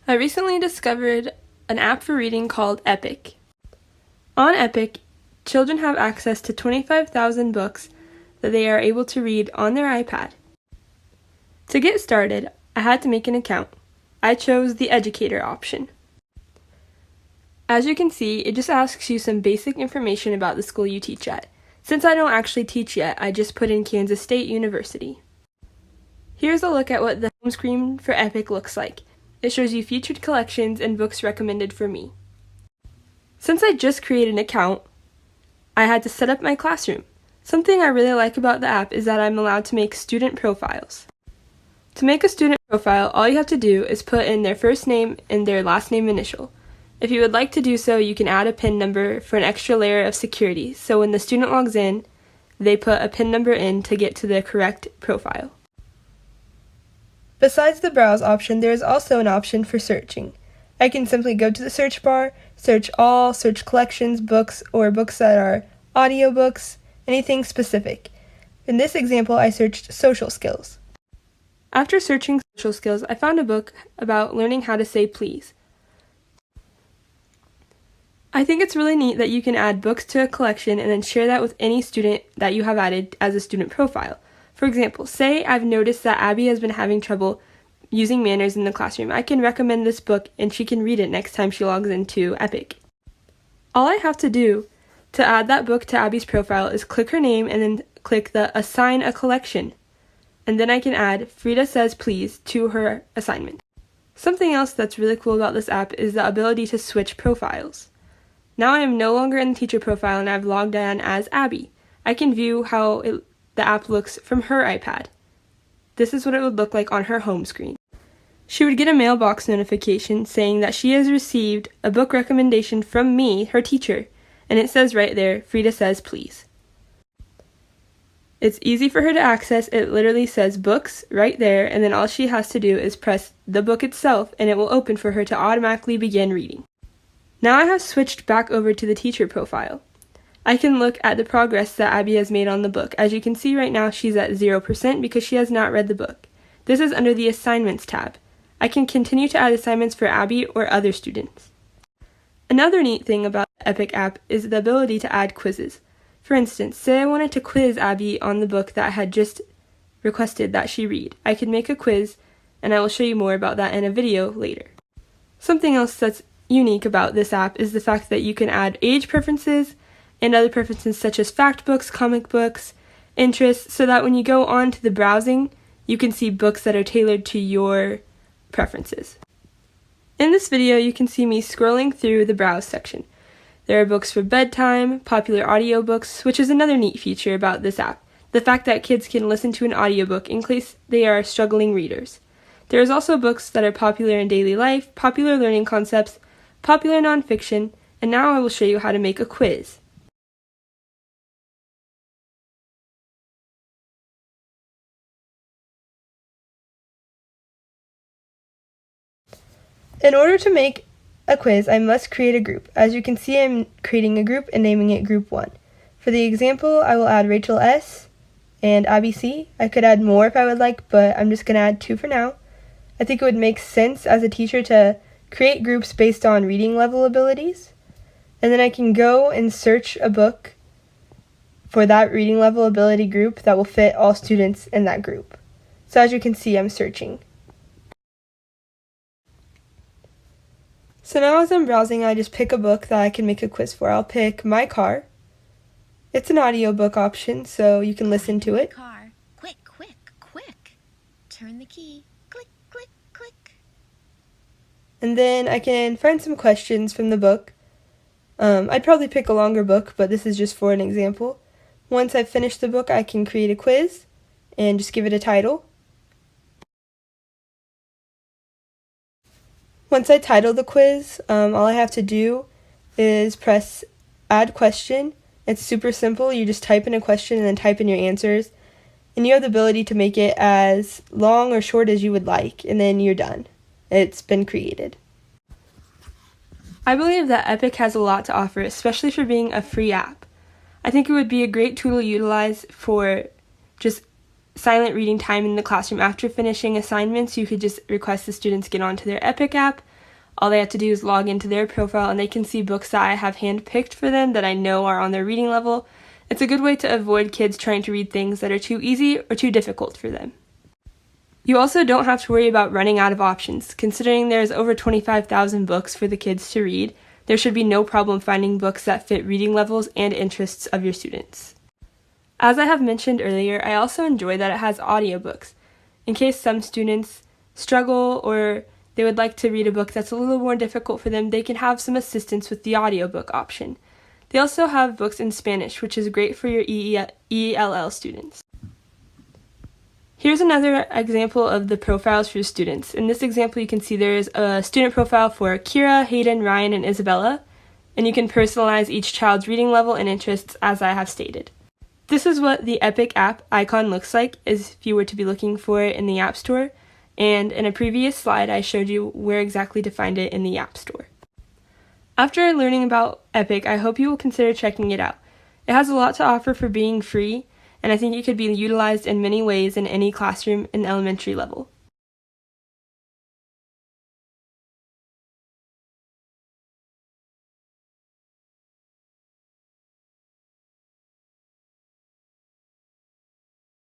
I recently discovered an app for reading called Epic. On Epic, children have access to 25,000 books that they are able to read on their iPad. To get started, I had to make an account. I chose the Educator option. As you can see, it just asks you some basic information about the school you teach at. Since I don't actually teach yet, I just put in Kansas State University. Here's a look at what the home screen for Epic looks like. It shows you featured collections and books recommended for me. Since I just created an account, I had to set up my classroom. Something I really like about the app is that I'm allowed to make student profiles. To make a student profile, all you have to do is put in their first name and their last name initial. If you would like to do so, you can add a PIN number for an extra layer of security, so when the student logs in, they put a PIN number in to get to the correct profile. Besides the browse option, there is also an option for searching. I can simply go to the search bar, search all, search collections, books, or books that are audiobooks, anything specific. In this example, I searched social skills. After searching social skills, I found a book about learning how to say please. I think it's really neat that you can add books to a collection and then share that with any student that you have added as a student profile. For example, say I've noticed that Abby has been having trouble using manners in the classroom. I can recommend this book and she can read it next time she logs into Epic. All I have to do to add that book to Abby's profile is click her name and then click the Assign a Collection. And then I can add Frida Says Please to her assignment. Something else that's really cool about this app is the ability to switch profiles. Now I am no longer in the teacher profile and I've logged in as Abby. I can view how the app looks from her iPad. This is what it would look like on her home screen. She would get a mailbox notification saying that she has received a book recommendation from me, her teacher, and it says right there, Frida Says Please. It's easy for her to access. It literally says books right there, and then all she has to do is press the book itself and it will open for her to automatically begin reading. Now I have switched back over to the teacher profile. I can look at the progress that Abby has made on the book. As you can see right now, she's at 0% because she has not read the book. This is under the Assignments tab. I can continue to add assignments for Abby or other students. Another neat thing about the Epic app is the ability to add quizzes. For instance, say I wanted to quiz Abby on the book that I had just requested that she read. I could make a quiz, and I will show you more about that in a video later. Something else that's unique about this app is the fact that you can add age preferences and other preferences such as fact books, comic books, interests, so that when you go on to the browsing, you can see books that are tailored to your preferences. In this video, you can see me scrolling through the browse section. There are books for bedtime, popular audiobooks, which is another neat feature about this app, the fact that kids can listen to an audiobook in case they are struggling readers. There is also books that are popular in daily life, popular learning concepts, popular nonfiction, and now I will show you how to make a quiz. In order to make a quiz, I must create a group. As you can see, I'm creating a group and naming it Group 1. For the example, I will add Rachel S. and Abby C. I could add more if I would like, but I'm just going to add 2 for now. I think it would make sense as a teacher to create groups based on reading level abilities. And then I can go and search a book for that reading level ability group that will fit all students in that group. So as you can see, I'm searching. So now as I'm browsing, I just pick a book that I can make a quiz for. I'll pick My Car. It's an audiobook option, so you can listen to it. Car. Quick, quick, quick. Turn the key. Click, click, click. And then I can find some questions from the book. I'd probably pick a longer book, but this is just for an example. Once I've finished the book, I can create a quiz and just give it a title. Once I title the quiz, all I have to do is press Add Question. It's super simple. You just type in a question and then type in your answers. And you have the ability to make it as long or short as you would like, and then you're done. It's been created. I believe that Epic has a lot to offer, especially for being a free app. I think it would be a great tool to utilize for just silent reading time in the classroom. After finishing assignments, you could just request the students get onto their Epic app, All they have to do is log into their profile and they can see books that I have handpicked for them that I know are on their reading level. It's a good way to avoid kids trying to read things that are too easy or too difficult for them. You also don't have to worry about running out of options. Considering there's over 25,000 books for the kids to read, there should be no problem finding books that fit reading levels and interests of your students. As I have mentioned earlier, I also enjoy that it has audiobooks. In case some students struggle or they would like to read a book that's a little more difficult for them, they can have some assistance with the audiobook option. They also have books in Spanish, which is great for your ELL students. Here's another example of the profiles for students. In this example, you can see there is a student profile for Kira, Hayden, Ryan, and Isabella, and you can personalize each child's reading level and interests as I have stated. This is what the Epic app icon looks like if you were to be looking for it in the App Store, and in a previous slide I showed you where exactly to find it in the App Store. After learning about Epic, I hope you will consider checking it out. It has a lot to offer for being free, and I think it could be utilized in many ways in any classroom in elementary level.